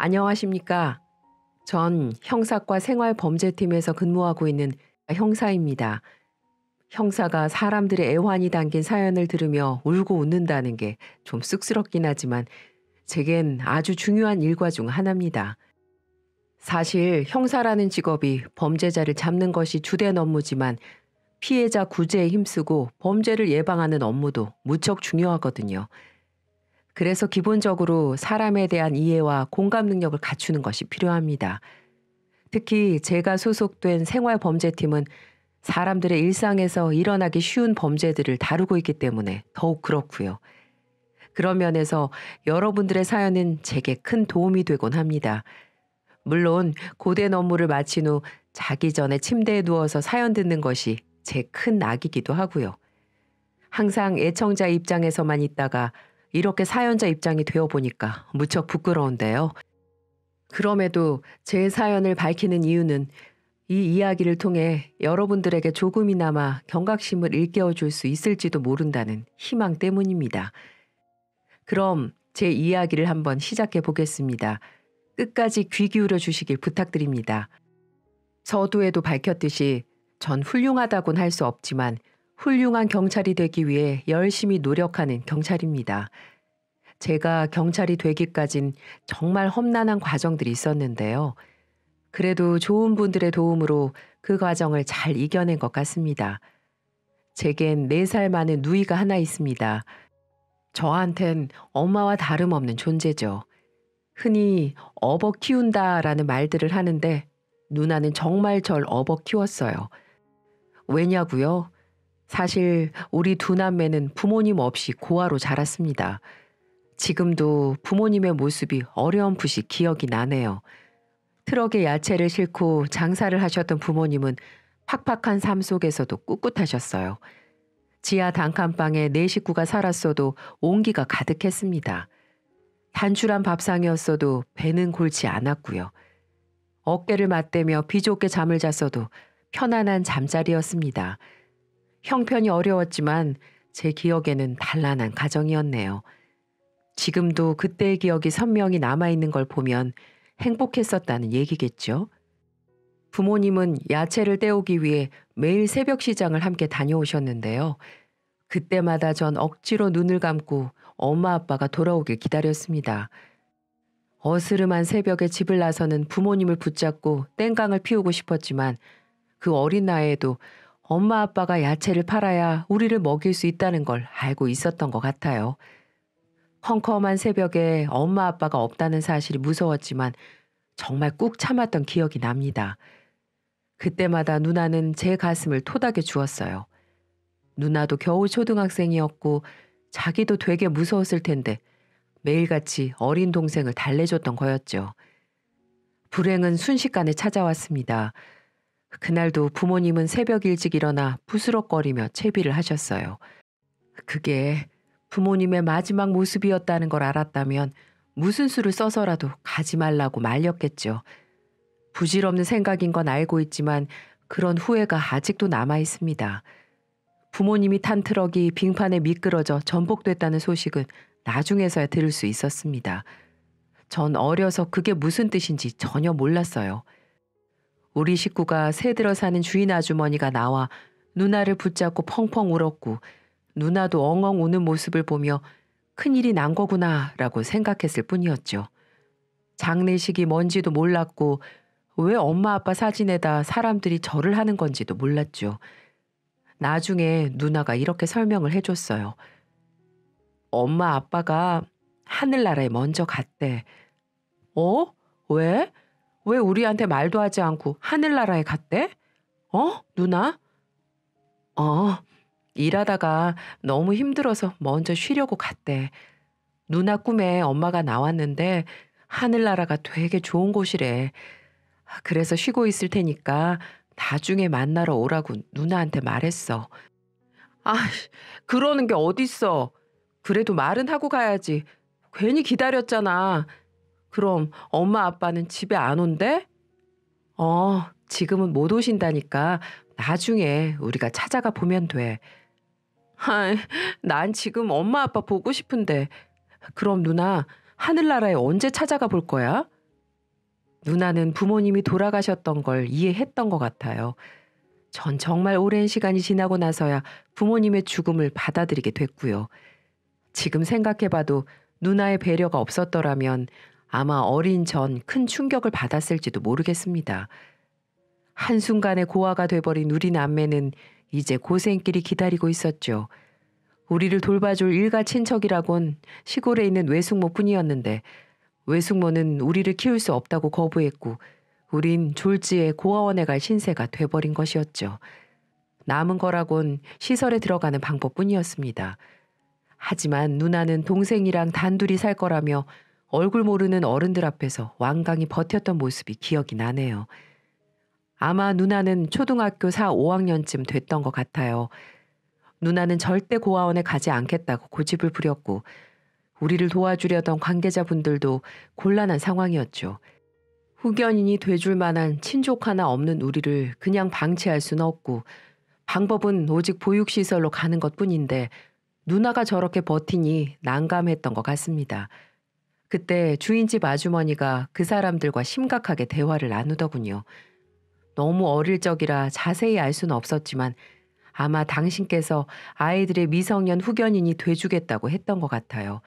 안녕하십니까. 전 형사과 생활범죄팀에서 근무하고 있는 형사입니다. 형사가 사람들의 애환이 담긴 사연을 들으며 울고 웃는다는 게 좀 쑥스럽긴 하지만 제겐 아주 중요한 일과 중 하나입니다. 사실 형사라는 직업이 범죄자를 잡는 것이 주된 업무지만 피해자 구제에 힘쓰고 범죄를 예방하는 업무도 무척 중요하거든요. 그래서 기본적으로 사람에 대한 이해와 공감 능력을 갖추는 것이 필요합니다. 특히 제가 소속된 생활범죄팀은 사람들의 일상에서 일어나기 쉬운 범죄들을 다루고 있기 때문에 더욱 그렇고요. 그런 면에서 여러분들의 사연은 제게 큰 도움이 되곤 합니다. 물론 고된 업무를 마친 후 자기 전에 침대에 누워서 사연 듣는 것이 제 큰 낙이기도 하고요. 항상 애청자 입장에서만 있다가 이렇게 사연자 입장이 되어보니까 무척 부끄러운데요. 그럼에도 제 사연을 밝히는 이유는 이 이야기를 통해 여러분들에게 조금이나마 경각심을 일깨워줄 수 있을지도 모른다는 희망 때문입니다. 그럼 제 이야기를 한번 시작해 보겠습니다. 끝까지 귀 기울여 주시길 부탁드립니다. 서두에도 밝혔듯이 전 훌륭하다곤 할 수 없지만 훌륭한 경찰이 되기 위해 열심히 노력하는 경찰입니다. 제가 경찰이 되기까진 정말 험난한 과정들이 있었는데요. 그래도 좋은 분들의 도움으로 그 과정을 잘 이겨낸 것 같습니다. 제겐 4살 많은 누이가 하나 있습니다. 저한텐 엄마와 다름없는 존재죠. 흔히 업어 키운다라는 말들을 하는데 누나는 정말 절 업어 키웠어요. 왜냐고요? 사실 우리 두 남매는 부모님 없이 고아로 자랐습니다. 지금도 부모님의 모습이 어렴풋이 기억이 나네요. 트럭에 야채를 싣고 장사를 하셨던 부모님은 팍팍한 삶 속에서도 꿋꿋하셨어요. 지하 단칸방에 4식구가 살았어도 온기가 가득했습니다. 단출한 밥상이었어도 배는 골치 않았고요. 어깨를 맞대며 비좁게 잠을 잤어도 편안한 잠자리였습니다. 형편이 어려웠지만 제 기억에는 단란한 가정이었네요. 지금도 그때의 기억이 선명히 남아있는 걸 보면 행복했었다는 얘기겠죠. 부모님은 야채를 떼오기 위해 매일 새벽 시장을 함께 다녀오셨는데요. 그때마다 전 억지로 눈을 감고 엄마 아빠가 돌아오길 기다렸습니다. 어스름한 새벽에 집을 나서는 부모님을 붙잡고 땡깡을 피우고 싶었지만 그 어린 나이에도 엄마 아빠가 야채를 팔아야 우리를 먹일 수 있다는 걸 알고 있었던 것 같아요. 컴컴한 새벽에 엄마 아빠가 없다는 사실이 무서웠지만 정말 꾹 참았던 기억이 납니다. 그때마다 누나는 제 가슴을 토닥여 주었어요. 누나도 겨우 초등학생이었고 자기도 되게 무서웠을 텐데 매일같이 어린 동생을 달래줬던 거였죠. 불행은 순식간에 찾아왔습니다. 그날도 부모님은 새벽 일찍 일어나 부스럭거리며 채비를 하셨어요. 그게 부모님의 마지막 모습이었다는 걸 알았다면 무슨 수를 써서라도 가지 말라고 말렸겠죠. 부질없는 생각인 건 알고 있지만 그런 후회가 아직도 남아 있습니다. 부모님이 탄 트럭이 빙판에 미끄러져 전복됐다는 소식은 나중에서야 들을 수 있었습니다. 전 어려서 그게 무슨 뜻인지 전혀 몰랐어요. 우리 식구가 새들어 사는 주인 아주머니가 나와 누나를 붙잡고 펑펑 울었고 누나도 엉엉 우는 모습을 보며 큰일이 난 거구나라고 생각했을 뿐이었죠. 장례식이 뭔지도 몰랐고 왜 엄마 아빠 사진에다 사람들이 절을 하는 건지도 몰랐죠. 나중에 누나가 이렇게 설명을 해줬어요. 엄마 아빠가 하늘나라에 먼저 갔대. 어? 왜? 왜 우리한테 말도 하지 않고 하늘나라에 갔대? 누나? 일하다가 너무 힘들어서 먼저 쉬려고 갔대. 누나 꿈에 엄마가 나왔는데 하늘나라가 되게 좋은 곳이래. 그래서 쉬고 있을 테니까 나중에 만나러 오라고 누나한테 말했어. 아, 그러는 게 어딨어. 그래도 말은 하고 가야지. 괜히 기다렸잖아. 그럼 엄마 아빠는 집에 안 온대? 지금은 못 오신다니까 나중에 우리가 찾아가 보면 돼. 아이, 난 지금 엄마 아빠 보고 싶은데. 그럼 누나 하늘나라에 언제 찾아가 볼 거야? 누나는 부모님이 돌아가셨던 걸 이해했던 것 같아요. 전 정말 오랜 시간이 지나고 나서야 부모님의 죽음을 받아들이게 됐고요. 지금 생각해봐도 누나의 배려가 없었더라면 아마 어린 전 큰 충격을 받았을지도 모르겠습니다. 한순간에 고아가 돼버린 우리 남매는 이제 고생길이 기다리고 있었죠. 우리를 돌봐줄 일가 친척이라곤 시골에 있는 외숙모뿐이었는데 외숙모는 우리를 키울 수 없다고 거부했고 우린 졸지에 고아원에 갈 신세가 돼버린 것이었죠. 남은 거라곤 시설에 들어가는 방법뿐이었습니다. 하지만 누나는 동생이랑 단둘이 살 거라며 얼굴 모르는 어른들 앞에서 완강히 버텼던 모습이 기억이 나네요. 아마 누나는 초등학교 4, 5학년쯤 됐던 것 같아요. 누나는 절대 고아원에 가지 않겠다고 고집을 부렸고 우리를 도와주려던 관계자분들도 곤란한 상황이었죠. 후견인이 돼줄 만한 친족 하나 없는 우리를 그냥 방치할 수는 없고 방법은 오직 보육시설로 가는 것뿐인데 누나가 저렇게 버티니 난감했던 것 같습니다. 그때 주인집 아주머니가 그 사람들과 심각하게 대화를 나누더군요. 너무 어릴 적이라 자세히 알 수는 없었지만 아마 당신께서 아이들의 미성년 후견인이 돼주겠다고 했던 것 같아요.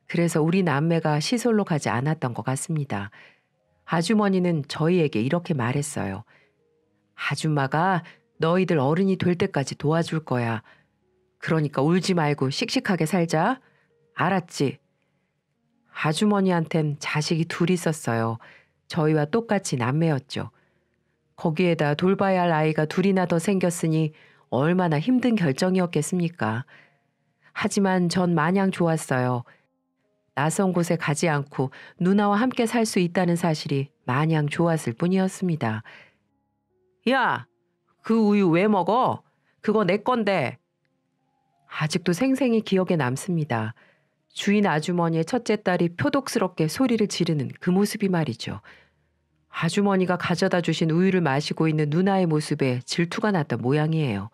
그래서 우리 남매가 시설로 가지 않았던 것 같습니다. 아주머니는 저희에게 이렇게 말했어요. 아줌마가 너희들 어른이 될 때까지 도와줄 거야. 그러니까 울지 말고 씩씩하게 살자. 알았지? 아주머니한텐 자식이 둘 있었어요. 저희와 똑같이 남매였죠. 거기에다 돌봐야 할 아이가 둘이나 더 생겼으니 얼마나 힘든 결정이었겠습니까? 하지만 전 마냥 좋았어요. 낯선 곳에 가지 않고 누나와 함께 살 수 있다는 사실이 마냥 좋았을 뿐이었습니다. 야, 그 우유 왜 먹어? 그거 내 건데. 아직도 생생히 기억에 남습니다. 주인 아주머니의 첫째 딸이 표독스럽게 소리를 지르는 그 모습이 말이죠. 아주머니가 가져다 주신 우유를 마시고 있는 누나의 모습에 질투가 났던 모양이에요.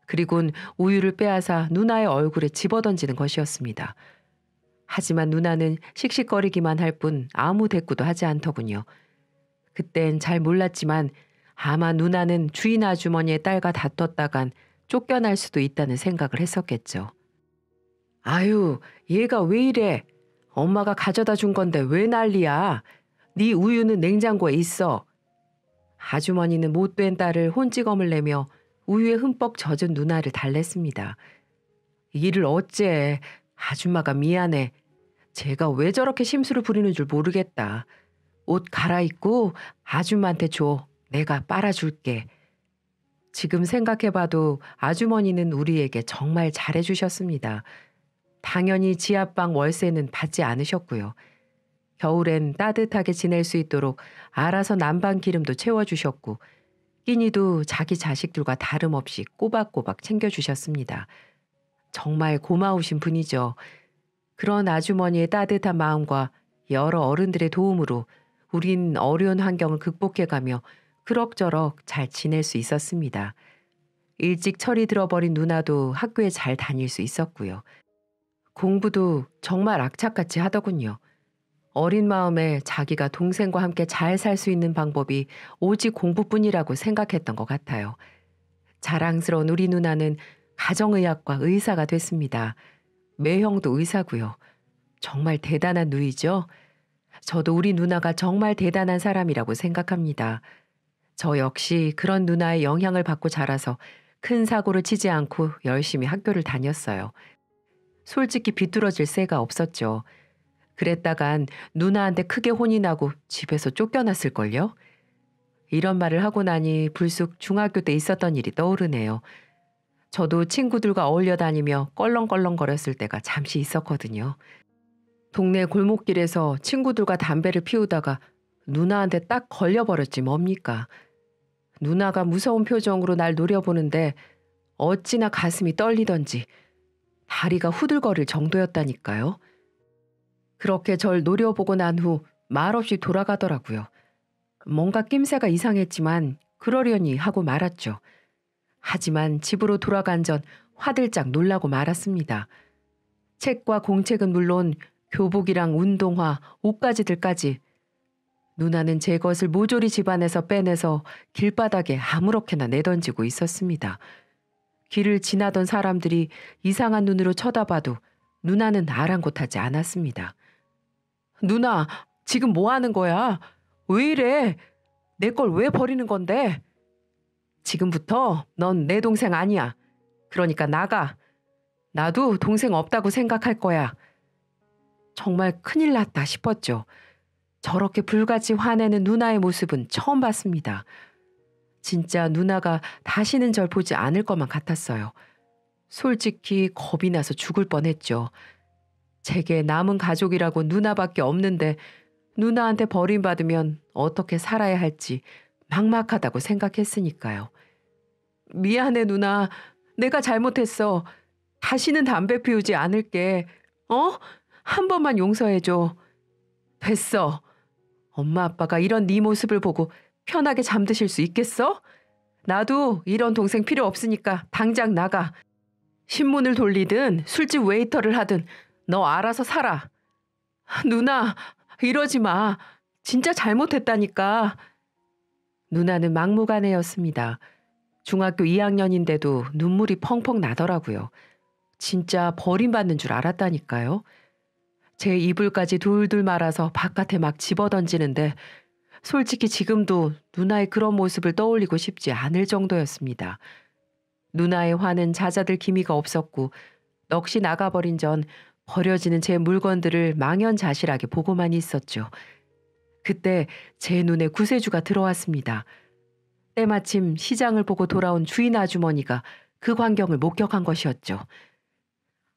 그리곤 우유를 빼앗아 누나의 얼굴에 집어던지는 것이었습니다. 하지만 누나는 씩씩거리기만 할 뿐 아무 대꾸도 하지 않더군요. 그땐 잘 몰랐지만 아마 누나는 주인 아주머니의 딸과 다퉜다간 쫓겨날 수도 있다는 생각을 했었겠죠. 아유, 얘가 왜 이래? 엄마가 가져다 준 건데 왜 난리야? 네 우유는 냉장고에 있어. 아주머니는 못된 딸을 혼찌검을 내며 우유에 흠뻑 젖은 누나를 달랬습니다. 일을 어째. 아줌마가 미안해. 제가 왜 저렇게 심술을 부리는 줄 모르겠다. 옷 갈아입고 아줌마한테 줘. 내가 빨아줄게. 지금 생각해봐도 아주머니는 우리에게 정말 잘해주셨습니다. 당연히 지하방 월세는 받지 않으셨고요. 겨울엔 따뜻하게 지낼 수 있도록 알아서 난방 기름도 채워주셨고 끼니도 자기 자식들과 다름없이 꼬박꼬박 챙겨주셨습니다. 정말 고마우신 분이죠. 그런 아주머니의 따뜻한 마음과 여러 어른들의 도움으로 우린 어려운 환경을 극복해가며 그럭저럭 잘 지낼 수 있었습니다. 일찍 철이 들어버린 누나도 학교에 잘 다닐 수 있었고요. 공부도 정말 악착같이 하더군요. 어린 마음에 자기가 동생과 함께 잘 살 수 있는 방법이 오직 공부뿐이라고 생각했던 것 같아요. 자랑스러운 우리 누나는 가정의학과 의사가 됐습니다. 매형도 의사고요. 정말 대단한 누이죠. 저도 우리 누나가 정말 대단한 사람이라고 생각합니다. 저 역시 그런 누나의 영향을 받고 자라서 큰 사고를 치지 않고 열심히 학교를 다녔어요. 솔직히 비뚤어질 새가 없었죠. 그랬다간 누나한테 크게 혼이 나고 집에서 쫓겨났을걸요? 이런 말을 하고 나니 불쑥 중학교 때 있었던 일이 떠오르네요. 저도 친구들과 어울려 다니며 껄렁껄렁거렸을 때가 잠시 있었거든요. 동네 골목길에서 친구들과 담배를 피우다가 누나한테 딱 걸려버렸지 뭡니까. 누나가 무서운 표정으로 날 노려보는데 어찌나 가슴이 떨리던지 다리가 후들거릴 정도였다니까요. 그렇게 절 노려보고 난 후 말없이 돌아가더라고요. 뭔가 낌새가 이상했지만 그러려니 하고 말았죠. 하지만 집으로 돌아간 전 화들짝 놀라고 말았습니다. 책과 공책은 물론 교복이랑 운동화, 옷가지들까지 누나는 제 것을 모조리 집안에서 빼내서 길바닥에 아무렇게나 내던지고 있었습니다. 길을 지나던 사람들이 이상한 눈으로 쳐다봐도 누나는 아랑곳하지 않았습니다. 누나, 지금 뭐 하는 거야? 왜 이래? 내 걸 왜 버리는 건데? 지금부터 넌 내 동생 아니야. 그러니까 나가. 나도 동생 없다고 생각할 거야. 정말 큰일 났다 싶었죠. 저렇게 불같이 화내는 누나의 모습은 처음 봤습니다. 진짜 누나가 다시는 절 보지 않을 것만 같았어요. 솔직히 겁이 나서 죽을 뻔했죠. 제게 남은 가족이라고 누나밖에 없는데 누나한테 버림받으면 어떻게 살아야 할지 막막하다고 생각했으니까요. 미안해 누나. 내가 잘못했어. 다시는 담배 피우지 않을게. 한 번만 용서해줘. 됐어. 엄마 아빠가 이런 네 모습을 보고 편하게 잠드실 수 있겠어? 나도 이런 동생 필요 없으니까 당장 나가. 신문을 돌리든 술집 웨이터를 하든 너 알아서 살아. 누나, 이러지 마. 진짜 잘못했다니까. 누나는 막무가내였습니다. 중학교 2학년인데도 눈물이 펑펑 나더라고요. 진짜 버림받는 줄 알았다니까요. 제 이불까지 둘둘 말아서 바깥에 막 집어던지는데 솔직히 지금도 누나의 그런 모습을 떠올리고 싶지 않을 정도였습니다. 누나의 화는 잦아들 기미가 없었고 넋이 나가버린 전 버려지는 제 물건들을 망연자실하게 보고만 있었죠. 그때 제 눈에 구세주가 들어왔습니다. 때마침 시장을 보고 돌아온 주인 아주머니가 그 광경을 목격한 것이었죠.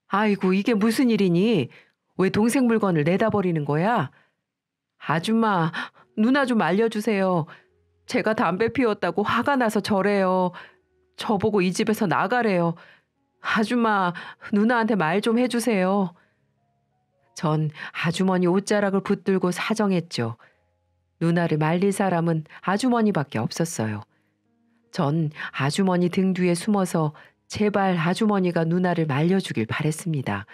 아이고, 이게 무슨 일이니? 왜 동생 물건을 내다 버리는 거야? 아줌마, 누나 좀 알려주세요. 제가 담배 피웠다고 화가 나서 저래요. 저보고 이 집에서 나가래요. 아줌마, 누나한테 말 좀 해주세요. 전 아주머니 옷자락을 붙들고 사정했죠. 누나를 말릴 사람은 아주머니밖에 없었어요. 전 아주머니 등 뒤에 숨어서 제발 아주머니가 누나를 말려주길 바랬습니다.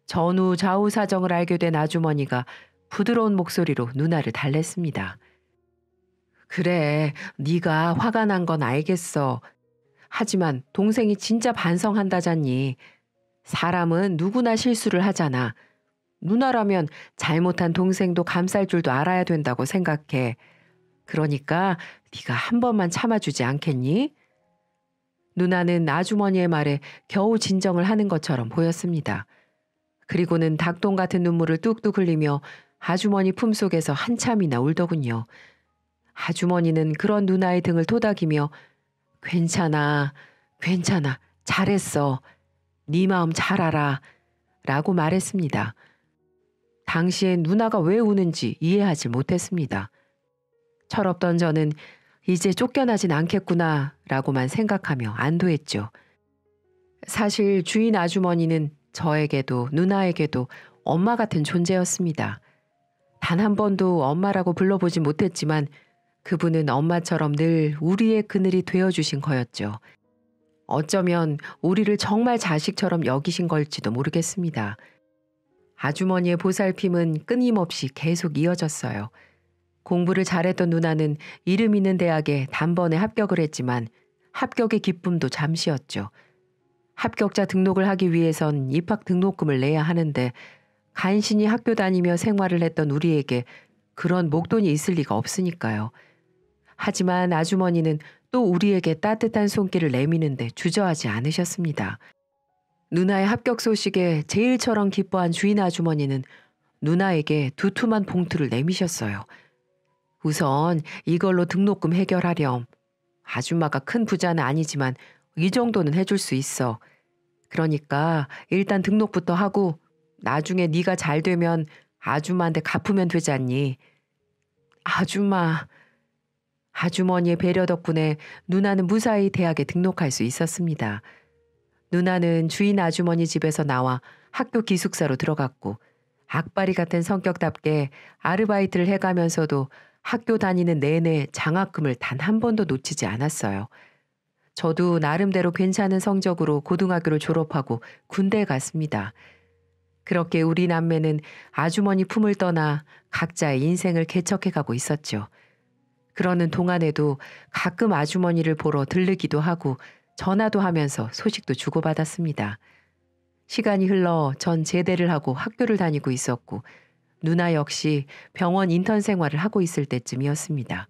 전후 좌우 사정을 알게 된 아주머니가 부드러운 목소리로 누나를 달랬습니다. 그래, 네가 화가 난 건 알겠어. 하지만 동생이 진짜 반성한다잖니. 사람은 누구나 실수를 하잖아. 누나라면 잘못한 동생도 감쌀 줄도 알아야 된다고 생각해. 그러니까 네가 한 번만 참아주지 않겠니? 누나는 아주머니의 말에 겨우 진정을 하는 것처럼 보였습니다. 그리고는 닭똥 같은 눈물을 뚝뚝 흘리며 아주머니 품속에서 한참이나 울더군요. 아주머니는 그런 누나의 등을 토닥이며 괜찮아, 괜찮아, 잘했어. 네 마음 잘 알아. 라고 말했습니다. 당시엔 누나가 왜 우는지 이해하지 못했습니다. 철없던 저는 이제 쫓겨나진 않겠구나 라고만 생각하며 안도했죠. 사실 주인 아주머니는 저에게도 누나에게도 엄마 같은 존재였습니다. 단 한 번도 엄마라고 불러보지 못했지만 그분은 엄마처럼 늘 우리의 그늘이 되어주신 거였죠. 어쩌면 우리를 정말 자식처럼 여기신 걸지도 모르겠습니다. 아주머니의 보살핌은 끊임없이 계속 이어졌어요. 공부를 잘했던 누나는 이름 있는 대학에 단번에 합격을 했지만 합격의 기쁨도 잠시였죠. 합격자 등록을 하기 위해선 입학 등록금을 내야 하는데 간신히 학교 다니며 생활을 했던 우리에게 그런 목돈이 있을 리가 없으니까요. 하지만 아주머니는 또 우리에게 따뜻한 손길을 내미는데 주저하지 않으셨습니다. 누나의 합격 소식에 제일처럼 기뻐한 주인 아주머니는 누나에게 두툼한 봉투를 내미셨어요. 우선 이걸로 등록금 해결하렴. 아줌마가 큰 부자는 아니지만 이 정도는 해줄 수 있어. 그러니까 일단 등록부터 하고 나중에 네가 잘 되면 아줌마한테 갚으면 되지 않니? 아줌마. 아주머니의 배려 덕분에 누나는 무사히 대학에 등록할 수 있었습니다. 누나는 주인 아주머니 집에서 나와 학교 기숙사로 들어갔고 악바리 같은 성격답게 아르바이트를 해가면서도 학교 다니는 내내 장학금을 단 한 번도 놓치지 않았어요. 저도 나름대로 괜찮은 성적으로 고등학교를 졸업하고 군대에 갔습니다. 그렇게 우리 남매는 아주머니 품을 떠나 각자의 인생을 개척해 가고 있었죠. 그러는 동안에도 가끔 아주머니를 보러 들르기도 하고 전화도 하면서 소식도 주고받았습니다. 시간이 흘러 전 제대를 하고 학교를 다니고 있었고 누나 역시 병원 인턴 생활을 하고 있을 때쯤이었습니다.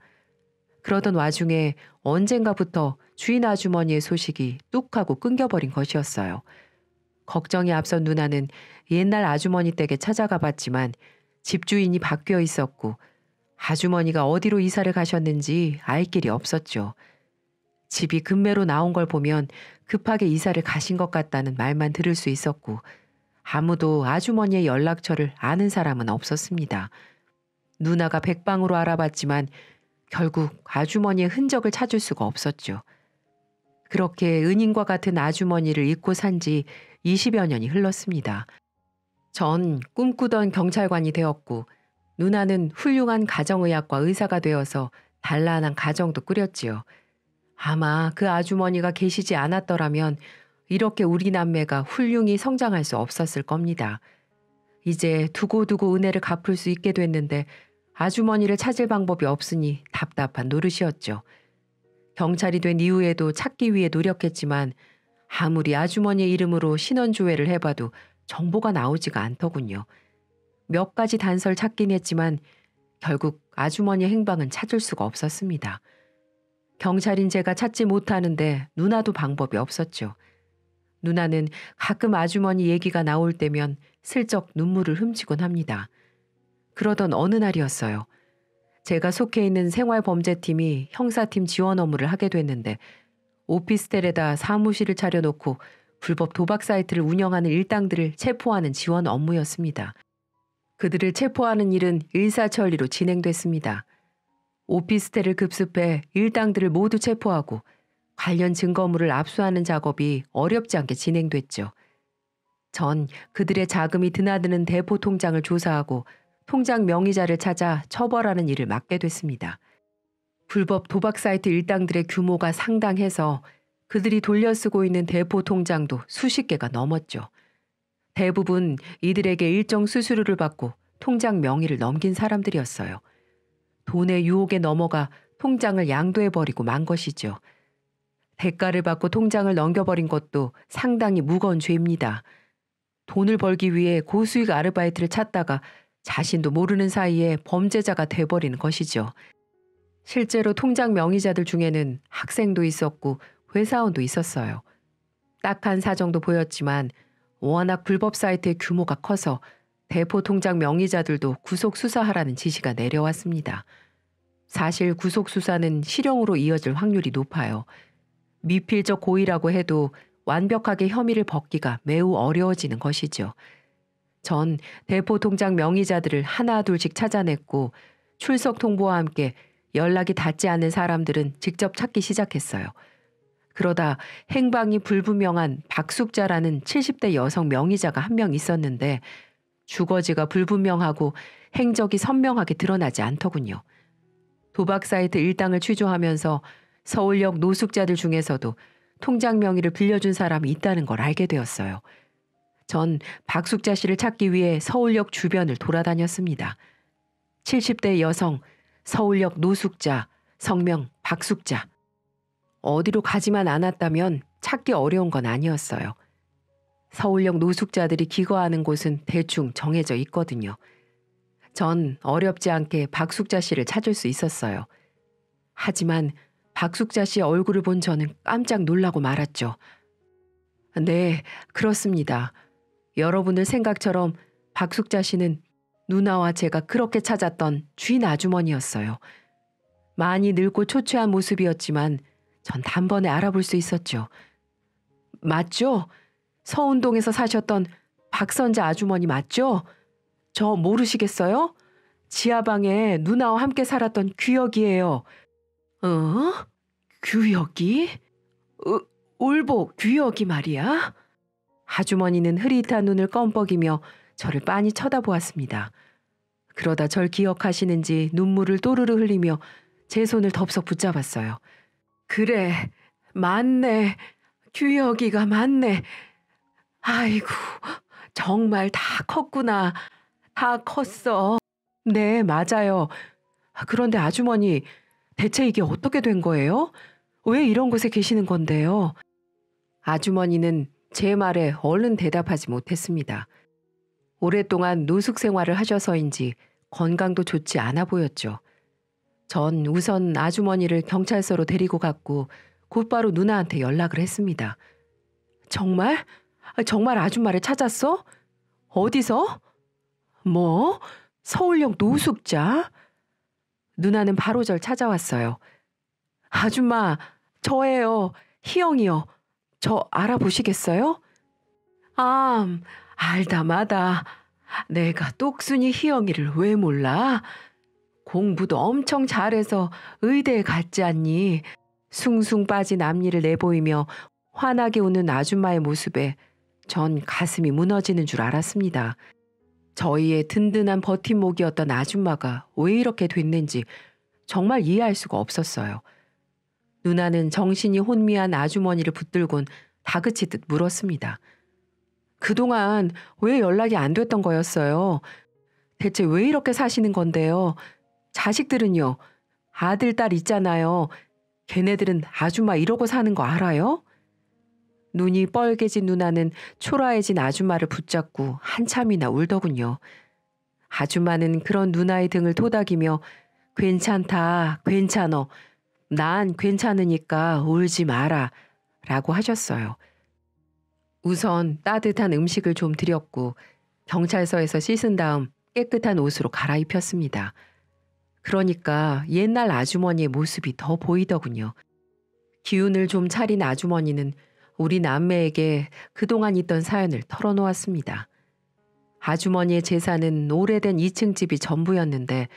그러던 와중에 언젠가부터 주인 아주머니의 소식이 뚝 하고 끊겨버린 것이었어요. 걱정이 앞선 누나는 옛날 아주머니 댁에 찾아가 봤지만 집주인이 바뀌어 있었고 아주머니가 어디로 이사를 가셨는지 알 길이 없었죠. 집이 급매로 나온 걸 보면 급하게 이사를 가신 것 같다는 말만 들을 수 있었고 아무도 아주머니의 연락처를 아는 사람은 없었습니다. 누나가 백방으로 알아봤지만 결국 아주머니의 흔적을 찾을 수가 없었죠. 그렇게 은인과 같은 아주머니를 잊고 산 지 20여 년이 흘렀습니다. 전 꿈꾸던 경찰관이 되었고 누나는 훌륭한 가정의학과 의사가 되어서 단란한 가정도 꾸렸지요. 아마 그 아주머니가 계시지 않았더라면 이렇게 우리 남매가 훌륭히 성장할 수 없었을 겁니다. 이제 두고두고 은혜를 갚을 수 있게 됐는데 아주머니를 찾을 방법이 없으니 답답한 노릇이었죠. 경찰이 된 이후에도 찾기 위해 노력했지만 아무리 아주머니의 이름으로 신원조회를 해봐도 정보가 나오지가 않더군요. 몇 가지 단서를 찾긴 했지만 결국 아주머니의 행방은 찾을 수가 없었습니다. 경찰인 제가 찾지 못하는데 누나도 방법이 없었죠. 누나는 가끔 아주머니 얘기가 나올 때면 슬쩍 눈물을 훔치곤 합니다. 그러던 어느 날이었어요. 제가 속해 있는 생활범죄팀이 형사팀 지원 업무를 하게 됐는데 오피스텔에다 사무실을 차려놓고 불법 도박 사이트를 운영하는 일당들을 체포하는 지원 업무였습니다. 그들을 체포하는 일은 일사천리로 진행됐습니다. 오피스텔을 급습해 일당들을 모두 체포하고 관련 증거물을 압수하는 작업이 어렵지 않게 진행됐죠. 전 그들의 자금이 드나드는 대포 통장을 조사하고 통장 명의자를 찾아 처벌하는 일을 맡게 됐습니다. 불법 도박 사이트 일당들의 규모가 상당해서 그들이 돌려쓰고 있는 대포 통장도 수십 개가 넘었죠. 대부분 이들에게 일정 수수료를 받고 통장 명의를 넘긴 사람들이었어요. 돈의 유혹에 넘어가 통장을 양도해버리고 만 것이죠. 대가를 받고 통장을 넘겨버린 것도 상당히 무거운 죄입니다. 돈을 벌기 위해 고수익 아르바이트를 찾다가 자신도 모르는 사이에 범죄자가 돼버리는 것이죠. 실제로 통장 명의자들 중에는 학생도 있었고 회사원도 있었어요. 딱한 사정도 보였지만 워낙 불법 사이트의 규모가 커서 대포 통장 명의자들도 구속 수사하라는 지시가 내려왔습니다. 사실 구속 수사는 실형으로 이어질 확률이 높아요. 미필적 고의라고 해도 완벽하게 혐의를 벗기가 매우 어려워지는 것이죠. 전 대포 통장 명의자들을 하나 둘씩 찾아냈고 출석 통보와 함께 연락이 닿지 않는 사람들은 직접 찾기 시작했어요. 그러다 행방이 불분명한 박숙자라는 70대 여성 명의자가 한 명 있었는데 주거지가 불분명하고 행적이 선명하게 드러나지 않더군요. 도박 사이트 일당을 취조하면서 서울역 노숙자들 중에서도 통장 명의를 빌려준 사람이 있다는 걸 알게 되었어요. 전 박숙자 씨를 찾기 위해 서울역 주변을 돌아다녔습니다. 70대 여성, 서울역 노숙자, 성명 박숙자. 어디로 가지만 않았다면 찾기 어려운 건 아니었어요. 서울역 노숙자들이 기거하는 곳은 대충 정해져 있거든요. 전 어렵지 않게 박숙자 씨를 찾을 수 있었어요. 하지만 박숙자 씨의 얼굴을 본 저는 깜짝 놀라고 말았죠. 네, 그렇습니다. 여러분들 생각처럼 박숙자 씨는 누나와 제가 그렇게 찾았던 주인 아주머니였어요. 많이 늙고 초췌한 모습이었지만 전 단번에 알아볼 수 있었죠. 맞죠? 서운동에서 사셨던 박선자 아주머니 맞죠? 저 모르시겠어요? 지하방에 누나와 함께 살았던 규혁이에요. 규혁이? 울보 규혁이 말이야? 아주머니는 흐릿한 눈을 껌뻑이며 저를 빤히 쳐다보았습니다. 그러다 절 기억하시는지 눈물을 또르르 흘리며 제 손을 덥석 붙잡았어요. 그래, 맞네. 규혁이가 맞네. 아이고, 정말 다 컸구나. 다 컸어. 네, 맞아요. 그런데 아주머니, 대체 이게 어떻게 된 거예요? 왜 이런 곳에 계시는 건데요? 아주머니는 제 말에 얼른 대답하지 못했습니다. 오랫동안 노숙 생활을 하셔서인지 건강도 좋지 않아 보였죠. 전 우선 아주머니를 경찰서로 데리고 갔고 곧바로 누나한테 연락을 했습니다. 정말? 정말 아줌마를 찾았어? 어디서? 뭐? 서울역 노숙자? 누나는 바로 절 찾아왔어요. 아줌마, 저예요. 희영이요. 저 알아보시겠어요? 아, 알다마다. 내가 똑순이 희영이를 왜 몰라? 공부도 엄청 잘해서 의대에 갔지 않니? 숭숭 빠진 앞니를 내보이며 환하게 웃는 아줌마의 모습에 전 가슴이 무너지는 줄 알았습니다. 저희의 든든한 버팀목이었던 아줌마가 왜 이렇게 됐는지 정말 이해할 수가 없었어요. 누나는 정신이 혼미한 아주머니를 붙들곤 다그치듯 물었습니다. 그동안 왜 연락이 안 됐던 거였어요? 대체 왜 이렇게 사시는 건데요? 자식들은요? 아들, 딸 있잖아요. 걔네들은 아줌마 이러고 사는 거 알아요? 눈이 뻘개진 누나는 초라해진 아줌마를 붙잡고 한참이나 울더군요. 아줌마는 그런 누나의 등을 토닥이며 괜찮다, 괜찮어. 난 괜찮으니까 울지 마라 라고 하셨어요. 우선 따뜻한 음식을 좀 드렸고 경찰서에서 씻은 다음 깨끗한 옷으로 갈아입혔습니다. 그러니까 옛날 아주머니의 모습이 더 보이더군요. 기운을 좀 차린 아주머니는 우리 남매에게 그동안 있던 사연을 털어놓았습니다. 아주머니의 재산은 오래된 2층 집이 전부였는데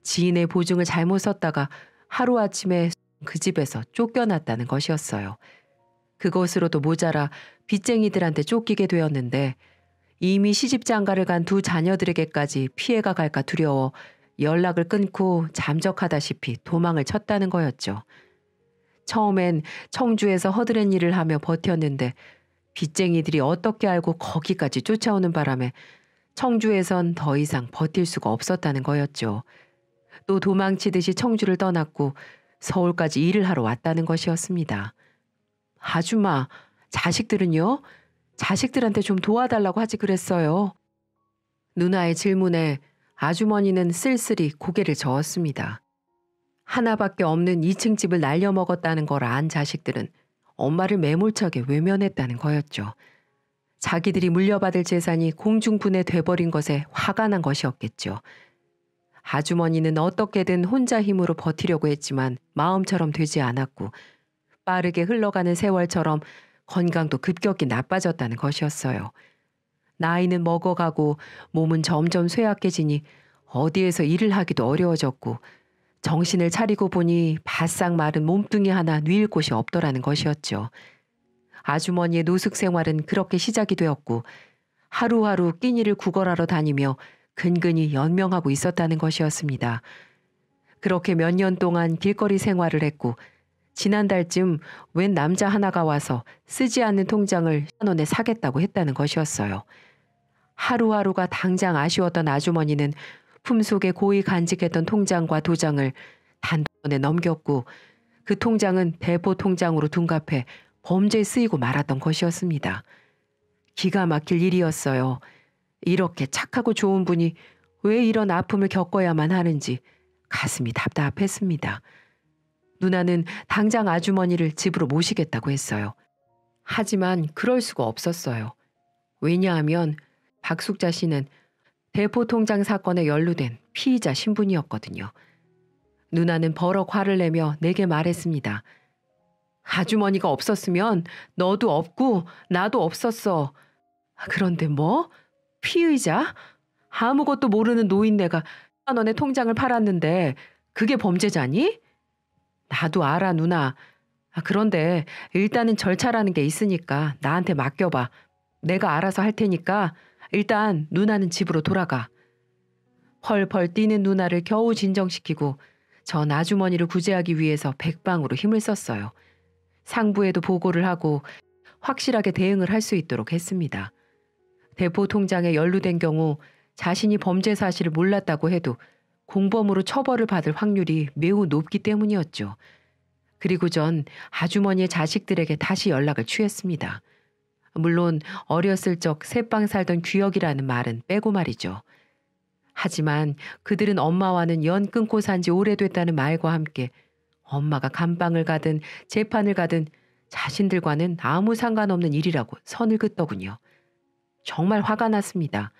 지인의 보증을 잘못 썼다가 하루아침에 그 집에서 쫓겨났다는 것이었어요. 그것으로도 모자라 빚쟁이들한테 쫓기게 되었는데 이미 시집장가를 간 두 자녀들에게까지 피해가 갈까 두려워 연락을 끊고 잠적하다시피 도망을 쳤다는 거였죠. 처음엔 청주에서 허드렛 일을 하며 버텼는데 빚쟁이들이 어떻게 알고 거기까지 쫓아오는 바람에 청주에선 더 이상 버틸 수가 없었다는 거였죠. 또 도망치듯이 청주를 떠났고 서울까지 일을 하러 왔다는 것이었습니다. 아줌마, 자식들은요? 자식들한테 좀 도와달라고 하지 그랬어요. 누나의 질문에 아주머니는 쓸쓸히 고개를 저었습니다. 하나밖에 없는 2층 집을 날려먹었다는 걸 안 자식들은 엄마를 매몰차게 외면했다는 거였죠. 자기들이 물려받을 재산이 공중분해 돼버린 것에 화가 난 것이었겠죠. 아주머니는 어떻게든 혼자 힘으로 버티려고 했지만 마음처럼 되지 않았고 빠르게 흘러가는 세월처럼 건강도 급격히 나빠졌다는 것이었어요. 나이는 먹어가고 몸은 점점 쇠약해지니 어디에서 일을 하기도 어려워졌고 정신을 차리고 보니 바싹 마른 몸뚱이 하나 뉘일 곳이 없더라는 것이었죠. 아주머니의 노숙 생활은 그렇게 시작이 되었고 하루하루 끼니를 구걸하러 다니며 근근히 연명하고 있었다는 것이었습니다. 그렇게 몇 년 동안 길거리 생활을 했고 지난달쯤 웬 남자 하나가 와서 쓰지 않는 통장을 1,000원에 사겠다고 했다는 것이었어요. 하루하루가 당장 아쉬웠던 아주머니는 품속에 고이 간직했던 통장과 도장을 단번에 넘겼고 그 통장은 대포 통장으로 둔갑해 범죄에 쓰이고 말았던 것이었습니다. 기가 막힐 일이었어요. 이렇게 착하고 좋은 분이 왜 이런 아픔을 겪어야만 하는지 가슴이 답답했습니다. 누나는 당장 아주머니를 집으로 모시겠다고 했어요. 하지만 그럴 수가 없었어요. 왜냐하면 박숙자 씨는 대포 통장 사건에 연루된 피의자 신분이었거든요. 누나는 버럭 화를 내며 내게 말했습니다. 아주머니가 없었으면 너도 없고 나도 없었어. 그런데 뭐? 피의자? 아무것도 모르는 노인네가 1,000원의 통장을 팔았는데 그게 범죄자니? 나도 알아, 누나. 그런데 일단은 절차라는 게 있으니까 나한테 맡겨봐. 내가 알아서 할 테니까 일단 누나는 집으로 돌아가. 펄펄 뛰는 누나를 겨우 진정시키고 전 아주머니를 구제하기 위해서 백방으로 힘을 썼어요. 상부에도 보고를 하고 확실하게 대응을 할 수 있도록 했습니다. 대포 통장에 연루된 경우 자신이 범죄 사실을 몰랐다고 해도 공범으로 처벌을 받을 확률이 매우 높기 때문이었죠. 그리고 전 아주머니의 자식들에게 다시 연락을 취했습니다. 물론 어렸을 적 새빵 살던 귀역이라는 말은 빼고 말이죠. 하지만 그들은 엄마와는 연 끊고 산 지 오래됐다는 말과 함께 엄마가 감방을 가든 재판을 가든 자신들과는 아무 상관없는 일이라고 선을 긋더군요. 정말 화가 났습니다.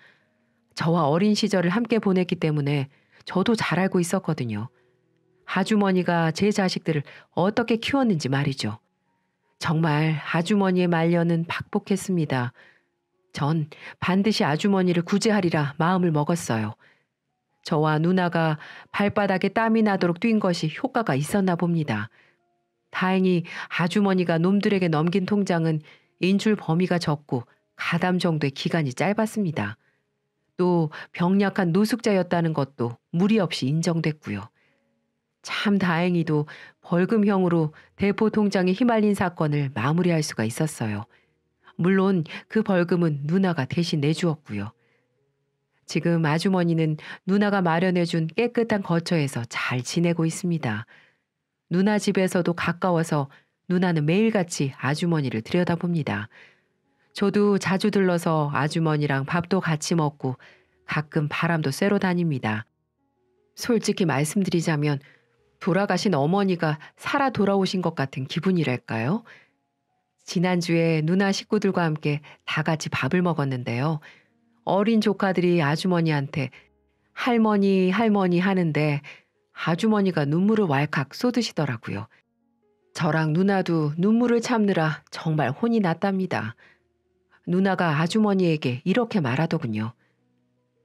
저와 어린 시절을 함께 보냈기 때문에 저도 잘 알고 있었거든요. 아주머니가 제 자식들을 어떻게 키웠는지 말이죠. 정말 아주머니의 말려는 박복했습니다. 전 반드시 아주머니를 구제하리라 마음을 먹었어요. 저와 누나가 발바닥에 땀이 나도록 뛴 것이 효과가 있었나 봅니다. 다행히 아주머니가 놈들에게 넘긴 통장은 인출 범위가 적고 가담 정도의 기간이 짧았습니다. 또 병약한 노숙자였다는 것도 무리 없이 인정됐고요. 참 다행히도 벌금형으로 대포 통장에 휘말린 사건을 마무리할 수가 있었어요. 물론 그 벌금은 누나가 대신 내주었고요. 지금 아주머니는 누나가 마련해준 깨끗한 거처에서 잘 지내고 있습니다. 누나 집에서도 가까워서 누나는 매일같이 아주머니를 들여다봅니다. 저도 자주 들러서 아주머니랑 밥도 같이 먹고 가끔 바람도 쐬러 다닙니다. 솔직히 말씀드리자면 돌아가신 어머니가 살아 돌아오신 것 같은 기분이랄까요? 지난주에 누나 식구들과 함께 다 같이 밥을 먹었는데요. 어린 조카들이 아주머니한테 할머니 할머니 하는데 아주머니가 눈물을 왈칵 쏟으시더라고요. 저랑 누나도 눈물을 참느라 정말 혼이 났답니다. 누나가 아주머니에게 이렇게 말하더군요.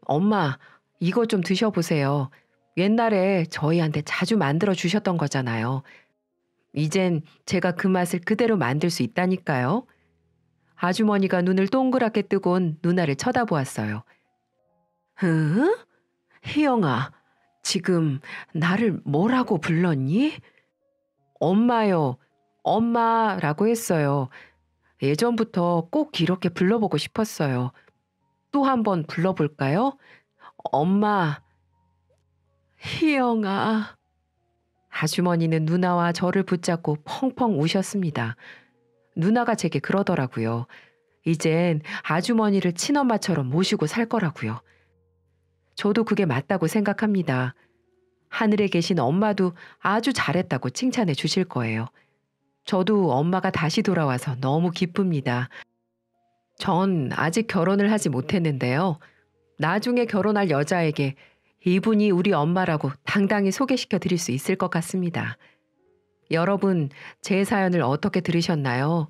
엄마, 이거 좀 드셔보세요. 옛날에 저희한테 자주 만들어 주셨던 거잖아요. 이젠 제가 그 맛을 그대로 만들 수 있다니까요. 아주머니가 눈을 동그랗게 뜨곤 누나를 쳐다보았어요. 응? 희영아, 지금 나를 뭐라고 불렀니? 엄마요. 엄마라고 했어요. 예전부터 꼭 이렇게 불러보고 싶었어요. 또 한 번 불러볼까요? 엄마. 희영아. 아주머니는 누나와 저를 붙잡고 펑펑 우셨습니다. 누나가 제게 그러더라고요. 이젠 아주머니를 친엄마처럼 모시고 살 거라고요. 저도 그게 맞다고 생각합니다. 하늘에 계신 엄마도 아주 잘했다고 칭찬해 주실 거예요. 저도 엄마가 다시 돌아와서 너무 기쁩니다. 전 아직 결혼을 하지 못했는데요. 나중에 결혼할 여자에게 이분이 우리 엄마라고 당당히 소개시켜 드릴 수 있을 것 같습니다. 여러분, 제 사연을 어떻게 들으셨나요?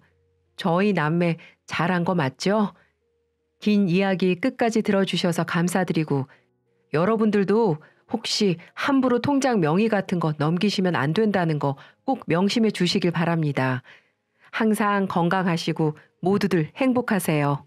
저희 남매 잘한 거 맞죠? 긴 이야기 끝까지 들어주셔서 감사드리고 여러분들도 혹시 함부로 통장 명의 같은 거 넘기시면 안 된다는 거 꼭 명심해 주시길 바랍니다. 항상 건강하시고 모두들 행복하세요.